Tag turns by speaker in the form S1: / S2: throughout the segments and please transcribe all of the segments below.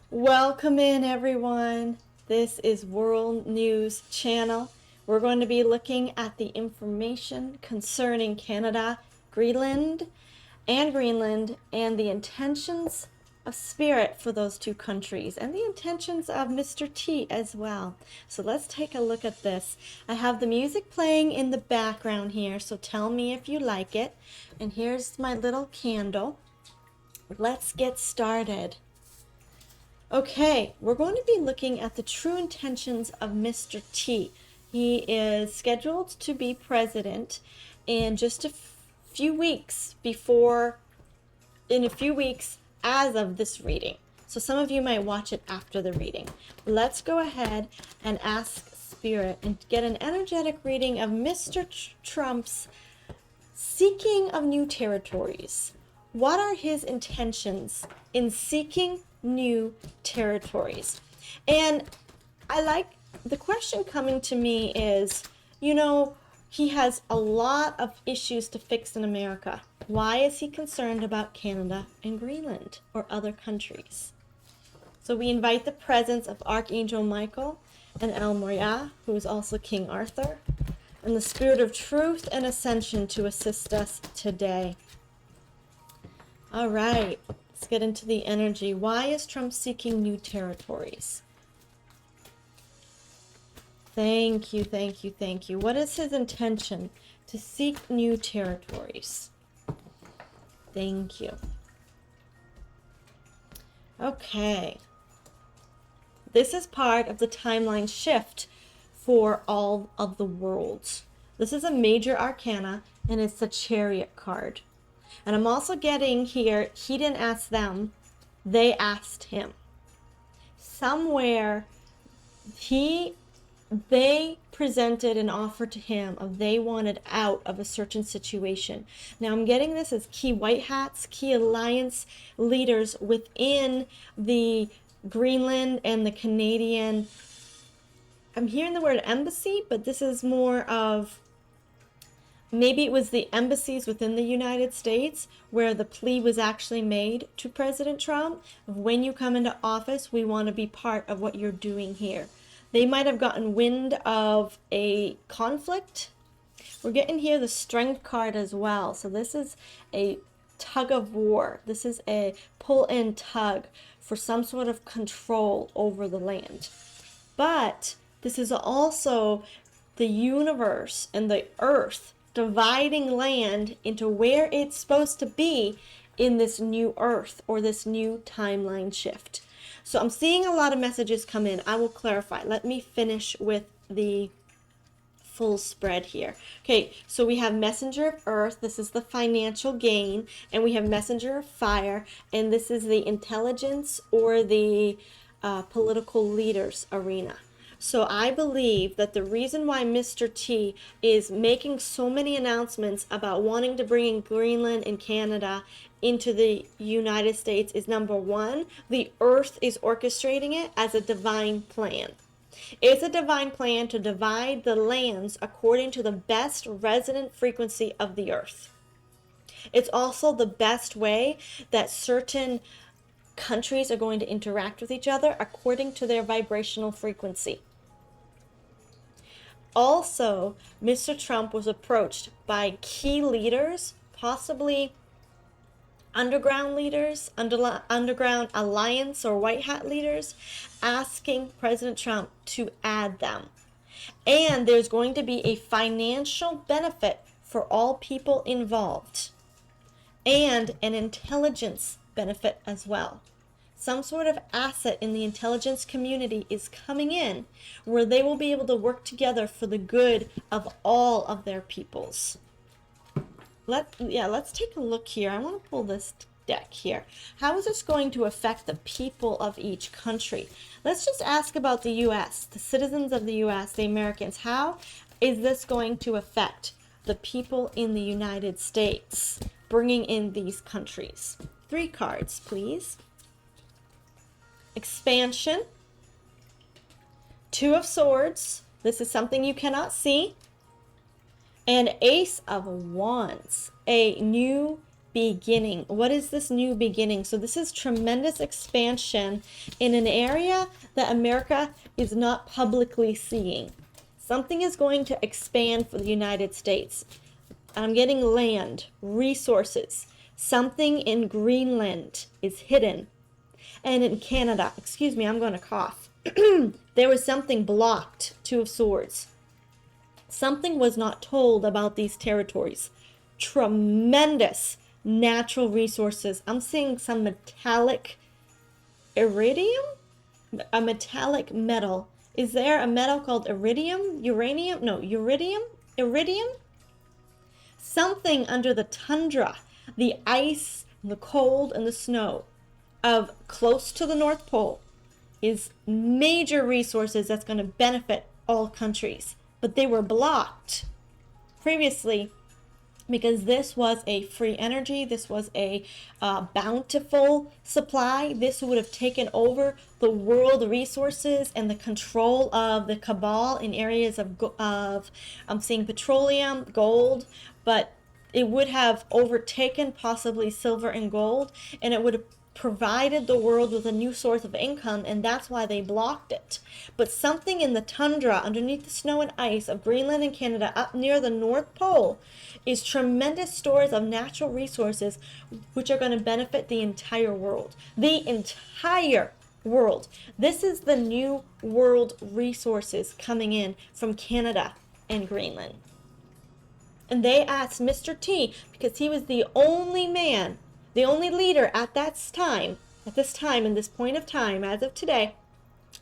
S1: Welcome in, everyone. This is World News Channel. We're going to be looking at the information concerning Canada, Greenland, and the intentions of spirit for those two countries and the intentions of Mr. T as well. So let's take a look at this. I have the music playing in the background here, so tell me if you like it. And here's my little candle. Let's get started. Okay, we're going to be looking at the true intentions of Mr. T. He is scheduled to be president in just a few weeks as of this reading. So some of you might watch it after the reading. Let's go ahead and ask Spirit and get an energetic reading of Mr. Trump's seeking of new territories. What are his intentions in seeking new territories? And I like the question coming to me is, he has a lot of issues to fix in America. Why is he concerned about Canada and Greenland or other countries? So we invite the presence of Archangel Michael and El Morya, who is also King Arthur, and the Spirit of Truth and Ascension to assist us today. All right, let's get into the energy. Why is Trump seeking new territories? Thank you, thank you, thank you. What is his intention to seek new territories? Thank you. Okay. This is part of the timeline shift for all of the worlds. This is a major arcana, and it's the Chariot card. And I'm also getting here, he didn't ask them, they asked him. Somewhere, they presented an offer to him of they wanted out of a certain situation. Now I'm getting this as key white hats, key alliance leaders within the Greenland and the Canadian. I'm hearing the word embassy, but this is more of, maybe it was the embassies within the United States where the plea was actually made to President Trump of, when you come into office, we want to be part of what you're doing here. They might have gotten wind of a conflict. We're getting here the Strength card as well. So this is a tug of war. This is a pull and tug for some sort of control over the land. But this is also the universe and the earth dividing land into where it's supposed to be in this new earth or this new timeline shift. So I'm seeing a lot of messages come in. I will clarify. Let me finish with the full spread here. Okay, so we have Messenger of Earth. This is the financial gain. And we have Messenger of Fire. And this is the intelligence or the political leaders arena. So I believe that the reason why Mr. T is making so many announcements about wanting to bring in Greenland and Canada into the United States is, number one, the earth is orchestrating it as a divine plan. It's a divine plan to divide the lands according to the best resonant frequency of the earth. It's also the best way that certain countries are going to interact with each other according to their vibrational frequency. Also, Mr. Trump was approached by key leaders, possibly underground leaders, underground alliance or white hat leaders, asking President Trump to add them. And there's going to be a financial benefit for all people involved and an intelligence benefit as well. Some sort of asset in the intelligence community is coming in where they will be able to work together for the good of all of their peoples. Let's take a look here. I want to pull this deck here. How is this going to affect the people of each country? Let's just ask about the U.S., the citizens of the U.S., the Americans. How is this going to affect the people in the United States, bringing in these countries? 3 cards, please. Expansion, 2 of Swords. This is something you cannot see. And Ace of Wands, a new beginning. What is this new beginning? So this is tremendous expansion in an area that America is not publicly seeing. Something is going to expand for the United States. I'm getting land, resources. Something in Greenland is hidden. And in Canada, excuse me, I'm going to cough. There was something blocked, Two of Swords. Something was not told about these territories. Tremendous natural resources. I'm seeing some metallic iridium, a metallic metal. Is there a metal called iridium? Uranium? No, iridium? Iridium? Something under the tundra, the ice, the cold, and the snow of close to the North Pole is major resources that's going to benefit all countries. But they were blocked previously because this was a free energy, this was a bountiful supply. This would have taken over the world resources and the control of the cabal in areas of I'm seeing petroleum, gold, but it would have overtaken possibly silver and gold, and it would have provided the world with a new source of income, and that's why they blocked it. But something in the tundra underneath the snow and ice of Greenland and Canada up near the North Pole is tremendous stores of natural resources which are going to benefit the entire world. The entire world. This is the new world resources coming in from Canada and Greenland. And they asked Mr. T, because he was the only man, the only leader at this time, in this point of time, as of today,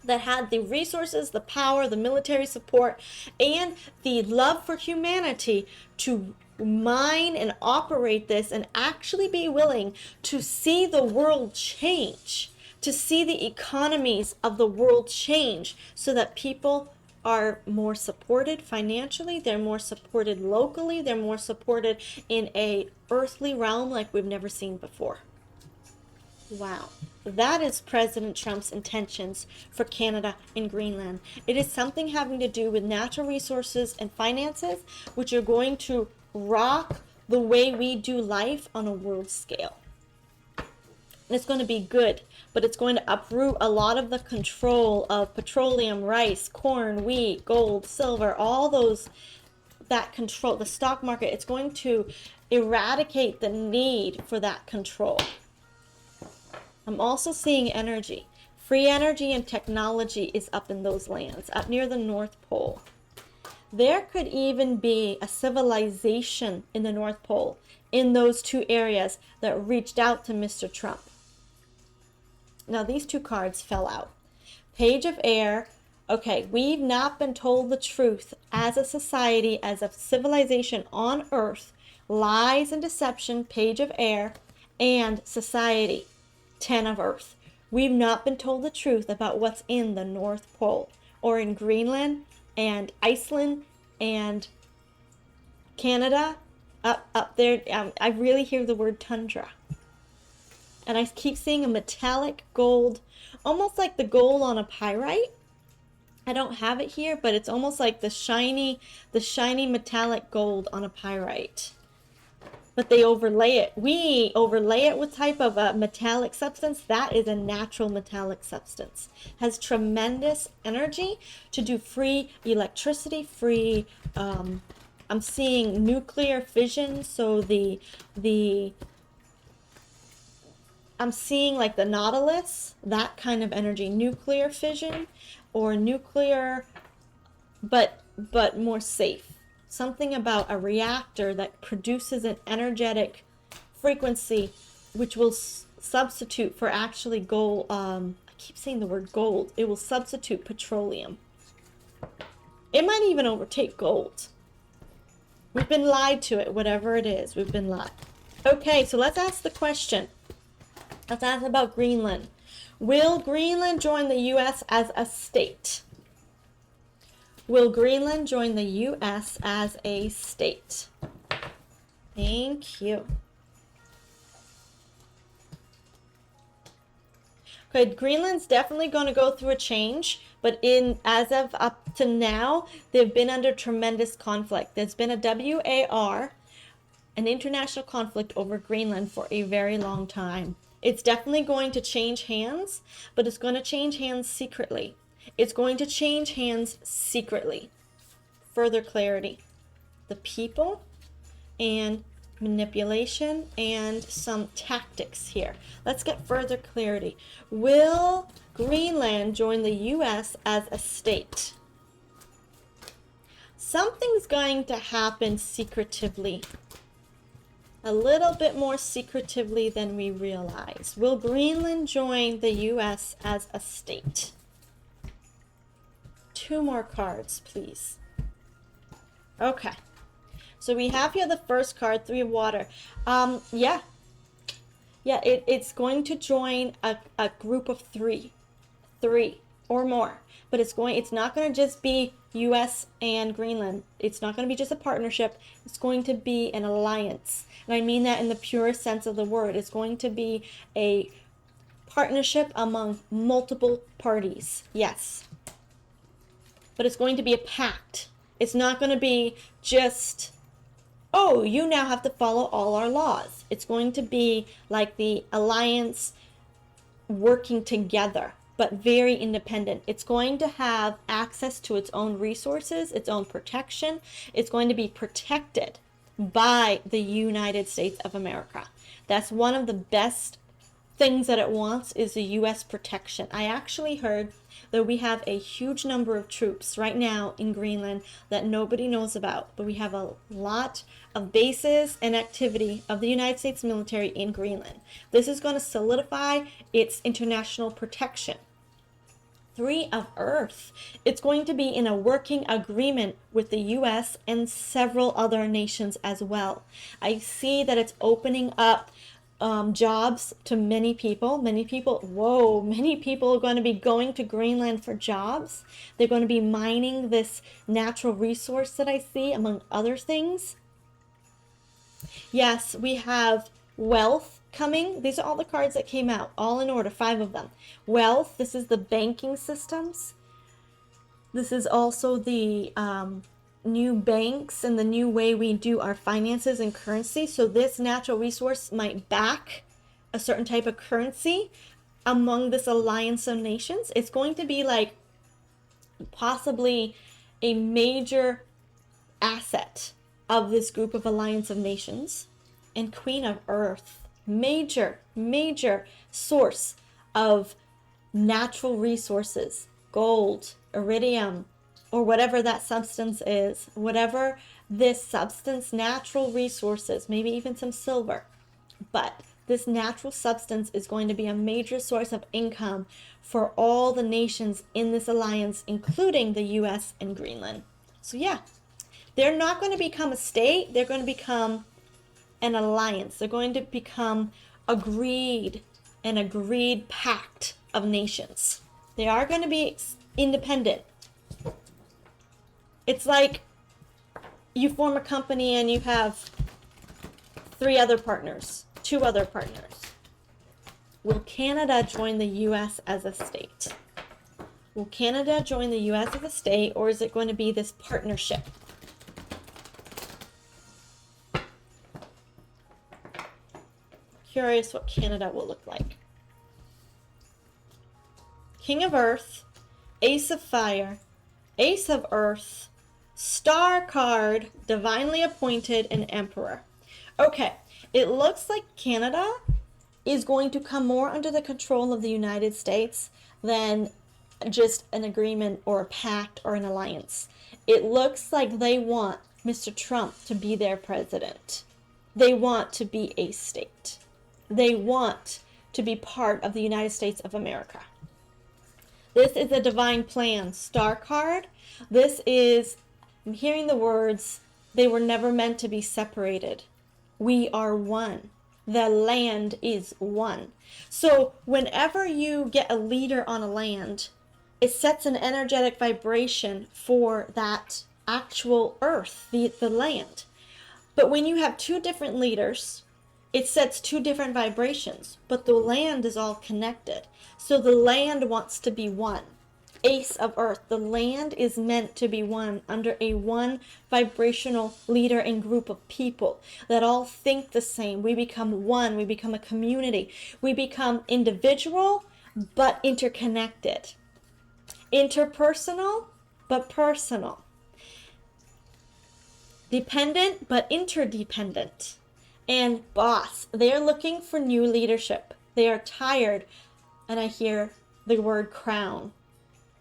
S1: that had the resources, the power, the military support, and the love for humanity to mine and operate this and actually be willing to see the world change, to see the economies of the world change so that people are more supported financially, they're more supported locally, they're more supported in a earthly realm like we've never seen before. Wow. That is President Trump's intentions for Canada and Greenland. It is something having to do with natural resources and finances, which are going to rock the way we do life on a world scale. And it's going to be good, but it's going to uproot a lot of the control of petroleum, rice, corn, wheat, gold, silver, all those, that control, the stock market. It's going to eradicate the need for that control. I'm also seeing energy. Free energy and technology is up in those lands, up near the North Pole. There could even be a civilization in the North Pole, in those two areas, that reached out to Mr. Trump. Now, these two cards fell out. Page of Air. Okay, we've not been told the truth as a society, as a civilization on Earth. Lies and deception, Page of Air, and society, 10 of Earth. We've not been told the truth about what's in the North Pole, or in Greenland and Iceland and Canada, up there. I really hear the word tundra. And I keep seeing a metallic gold, almost like the gold on a pyrite. I don't have it here, but it's almost like the shiny metallic gold on a pyrite. But they overlay it. We overlay it with type of a metallic substance. That is a natural metallic substance. Has tremendous energy to do free electricity, free, I'm seeing nuclear fission. So I'm seeing like the Nautilus, that kind of energy, nuclear fission or nuclear, but more safe. Something about a reactor that produces an energetic frequency which will substitute for actually gold. I keep saying the word gold. It will substitute petroleum. It might even overtake gold. We've been lied to it, whatever it is. We've been lied. Okay, so let's ask the question. Let's ask about Greenland. Will Greenland join the U.S. as a state? Will Greenland join the U.S. as a state? Thank you. Okay, Greenland's definitely going to go through a change, but as of up to now, they've been under tremendous conflict. There's been a WAR, an international conflict over Greenland for a very long time. It's definitely going to change hands, but it's going to change hands secretly. It's going to change hands secretly. Further clarity. The people and manipulation and some tactics here. Let's get further clarity. Will Greenland join the US as a state? Something's going to happen secretively. A little bit more secretively than we realize. Will Greenland join the US as a state? 2 more cards, please. Okay. So we have here the first card, 3 of water. Yeah, it's going to join a group of 3 or more. But it's not going to just be US and Greenland. It's not going to be just a partnership. It's going to be an alliance. And I mean that in the purest sense of the word. It's going to be a partnership among multiple parties. Yes. But it's going to be a pact. It's not going to be just, oh, you now have to follow all our laws. It's going to be like the alliance working together, but very independent. It's going to have access to its own resources, its own protection. It's going to be protected by the United States of America. That's one of the best things that it wants, is the U.S. protection. I actually heard that we have a huge number of troops right now in Greenland that nobody knows about, but we have a lot of bases and activity of the United States military in Greenland. This is going to solidify its international protection. 3 of Earth. It's going to be in a working agreement with the U.S. and several other nations as well. I see that it's opening up jobs to many people. Many people are going to be going to Greenland for jobs. They're going to be mining this natural resource that I see, among other things. Yes, we have wealth coming. These are all the cards that came out, all in order, 5 of them. Wealth, this is the banking systems. This is also the new banks and the new way we do our finances and currency. So this natural resource might back a certain type of currency among this alliance of nations. It's going to be like possibly a major asset of this group of alliance of nations. And Queen of Earth, major source of natural resources, gold, iridium, or whatever that substance is, whatever this substance, natural resources, maybe even some silver. But this natural substance is going to be a major source of income for all the nations in this alliance, including the US and Greenland. So yeah, they're not going to become a state, they're going to become an alliance. They're going to become an agreed pact of nations. They are going to be independent. It's like you form a company and you have 3 other partners, 2 other partners. Will Canada join the US as a state? Will Canada join the US as a state, or is it going to be this partnership? Curious what Canada will look like. King of Earth, Ace of Fire, Ace of Earth, Star card, Divinely Appointed, and Emperor. Okay, it looks like Canada is going to come more under the control of the United States than just an agreement or a pact or an alliance. It looks like they want Mr. Trump to be their president. They want to be a state. They want to be part of the United States of America. This is a divine plan. Star card. This is, I'm hearing the words, they were never meant to be separated. We are one. The land is one. So whenever you get a leader on a land, it sets an energetic vibration for that actual earth, the land. But when you have 2 different leaders, it sets 2 different vibrations, but the land is all connected. So the land wants to be one. Ace of Earth. The land is meant to be one under a one vibrational leader and group of people that all think the same. We become one. We become a community. We become individual but interconnected. Interpersonal but personal. Dependent but interdependent. And boss. They're looking for new leadership. They are tired, and I hear the word crown.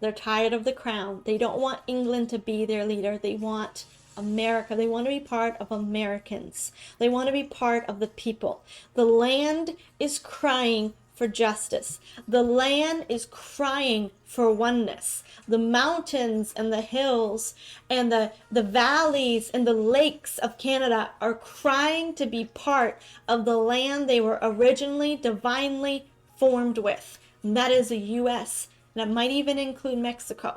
S1: They're tired of the crown. They don't want England to be their leader. They want America. They want to be part of Americans. They want to be part of the people. The land is crying for justice. The land is crying for oneness. The mountains and the hills and the valleys and the lakes of Canada are crying to be part of the land they were originally divinely formed with. And that is the U.S. That might even include Mexico.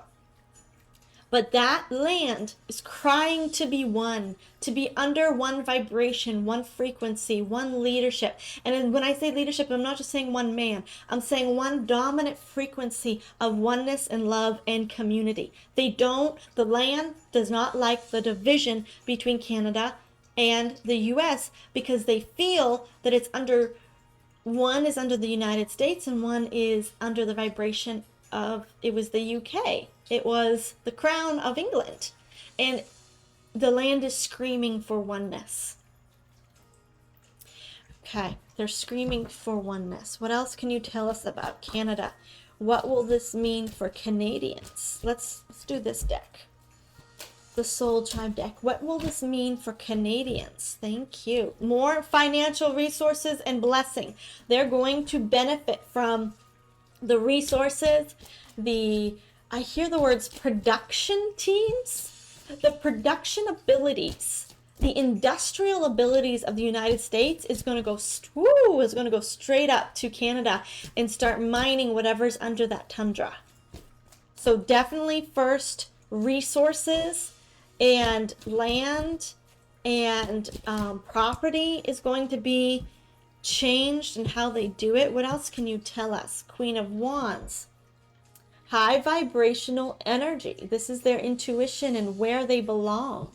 S1: But that land is crying to be one, to be under one vibration, one frequency, one leadership. And when I say leadership, I'm not just saying one man. I'm saying one dominant frequency of oneness and love and community. The land does not like the division between Canada and the U.S. because they feel that one is under the United States and one is under the vibration of, it was the UK. It was the crown of England. And the land is screaming for oneness. Okay, they're screaming for oneness. What else can you tell us about Canada? What will this mean for Canadians? Let's do this deck. The Soul Tribe deck. What will this mean for Canadians? Thank you. More financial resources and blessing. They're going to benefit from the resources, I hear the words production teams, the production abilities, the industrial abilities of the United States is going to go straight up to Canada and start mining whatever's under that tundra. So definitely first resources and land and property is going to be changed in how they do it. What else can you tell us? Queen of Wands. High vibrational energy. This is their intuition and where they belong.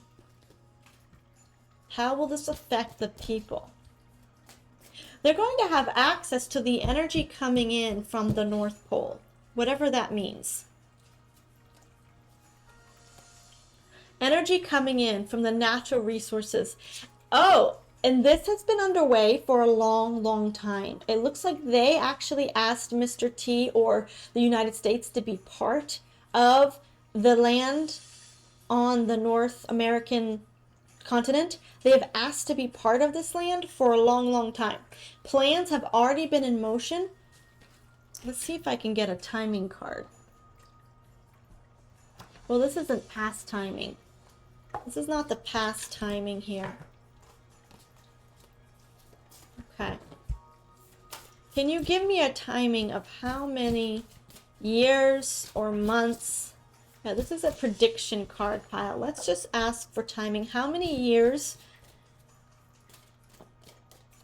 S1: How will this affect the people? They're going to have access to the energy coming in from the North Pole, whatever that means. Energy coming in from the natural resources. Oh, and this has been underway for a long, long time. It looks like they actually asked Mr. T or the United States to be part of the land on the North American continent. They have asked to be part of this land for a long, long time. Plans have already been in motion. Let's see if I can get a timing card. Well, this isn't past timing. This is not the past timing here. Okay. Can you give me a timing of how many years or months? Yeah, this is a prediction card pile. Let's just ask for timing. How many years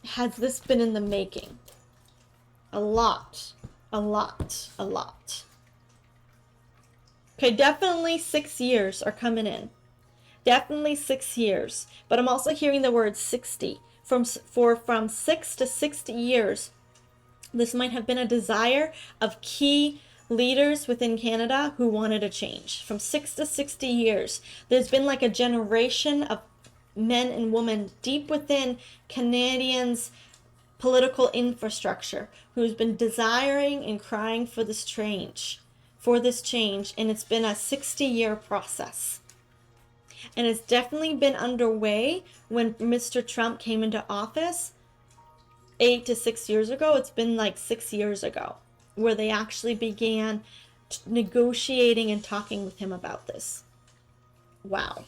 S1: has this been in the making? A lot, a lot, a lot. Okay, definitely 6 years are coming in. Definitely 6 years. But I'm also hearing the word 60. From 6 to 60 years, this might have been a desire of key leaders within Canada who wanted a change. From 6 to 60 years, there's been like a generation of men and women deep within Canadians' political infrastructure who's been desiring and crying for this change, and it's been a 60-year process. And it's definitely been underway when Mr. Trump came into office 8 to 6 years ago. It's been like 6 years ago where they actually began negotiating and talking with him about this. Wow.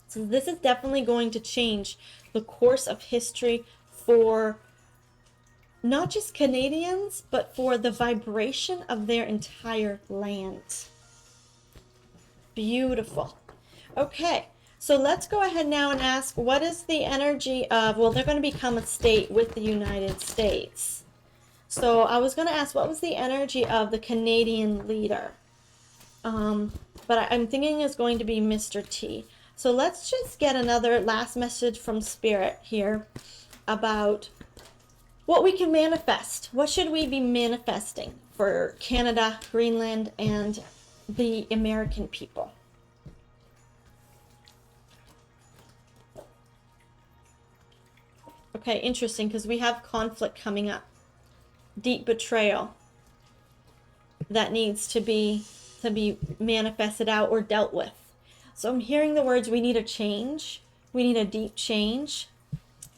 S1: So this is definitely going to change the course of history for not just Canadians, but for the vibration of their entire land. Beautiful. Okay, so let's go ahead now and ask, what is the energy of, well, they're going to become a state with the United States. So I was going to ask, what was the energy of the Canadian leader? But I'm thinking it's going to be Mr. T. So let's just get another last message from Spirit here about what we can manifest. What should we be manifesting for Canada, Greenland, and the American people? Okay, interesting, because we have conflict coming up. Deep betrayal that needs to be manifested out or dealt with. So I'm hearing the words, we need a change. We need a deep change.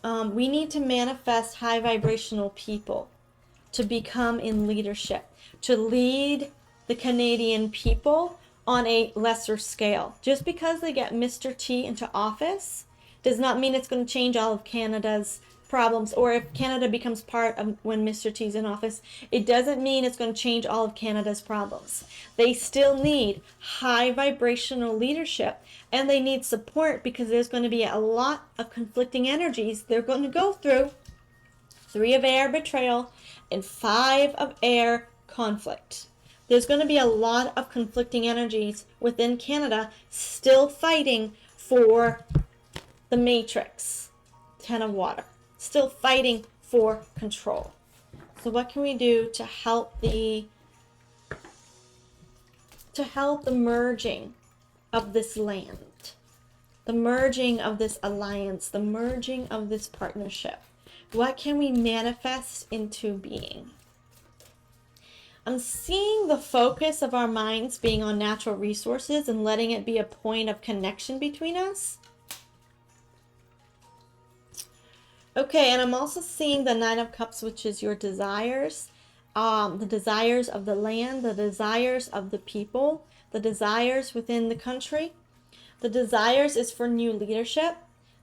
S1: We need to manifest high vibrational people to become in leadership, to lead the Canadian people on a lesser scale. Just because they get Mr. T into office does not mean it's going to change all of Canada's problems, or if Canada becomes part of when Mr. T's in office, it doesn't mean it's going to change all of Canada's problems. They still need high vibrational leadership, and they need support, because there's going to be a lot of conflicting energies they're going to go through. 3 of air, betrayal, and 5 of air, conflict. There's going to be a lot of conflicting energies within Canada still fighting for the matrix. 10 of water. Still fighting for control. So what can we do to help the merging of this land, the merging of this alliance, the merging of this partnership? What can we manifest into being? I'm seeing the focus of our minds being on natural resources and letting it be a point of connection between us. Okay, and I'm also seeing the 9 of Cups, which is your desires, the desires of the land, the desires of the people, the desires within the country. The desires is for new leadership.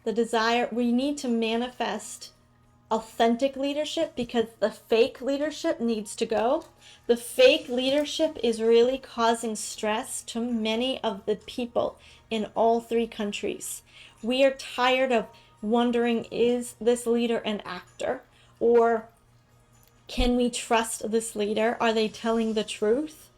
S1: The desire, we need to manifest authentic leadership, because the fake leadership needs to go. The fake leadership is really causing stress to many of the people in all 3 countries. We are tired of wondering, is this leader an actor, or can we trust this leader? Are they telling the truth?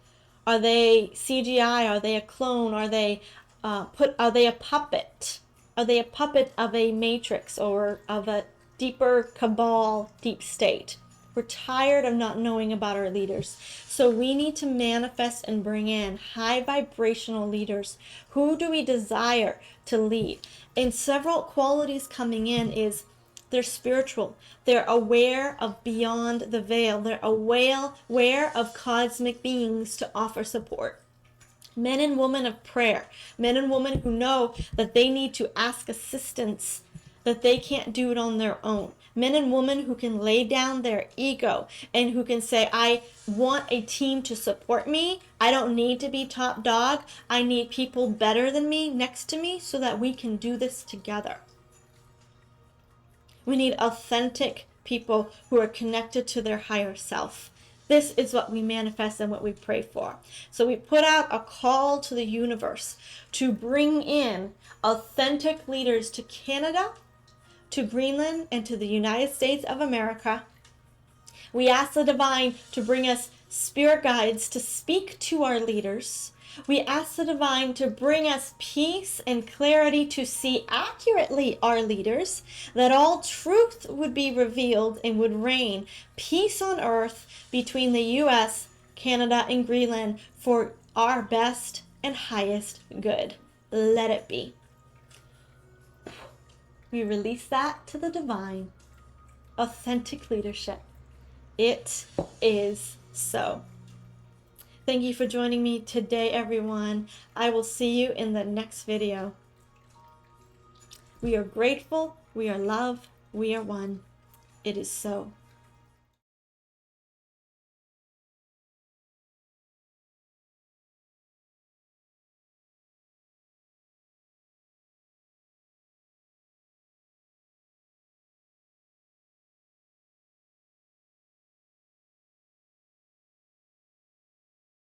S1: Are they CGI? Are they a clone? Are they are they a puppet? Are they a puppet of a matrix or of a deeper cabal, deep state? We're tired of not knowing about our leaders. So we need to manifest and bring in high vibrational leaders. Who do we desire to lead? And several qualities coming in is they're spiritual. They're aware of beyond the veil. They're aware of cosmic beings to offer support. Men and women of prayer. Men and women who know that they need to ask assistance, that they can't do it on their own. Men and women who can lay down their ego and who can say, I want a team to support me. I don't need to be top dog. I need people better than me next to me so that we can do this together. We need authentic people who are connected to their higher self. This is what we manifest and what we pray for. So we put out a call to the universe to bring in authentic leaders to Canada, to Greenland, and to the United States of America. We ask the divine to bring us spirit guides to speak to our leaders. We ask the divine to bring us peace and clarity to see accurately our leaders, that all truth would be revealed and would reign peace on earth between the U.S., Canada, and Greenland for our best and highest good. Let it be. We release that to the divine. Authentic leadership. It is so. Thank you for joining me today, everyone. I will see you in the next video. We are grateful. We are love. We are one. It is so.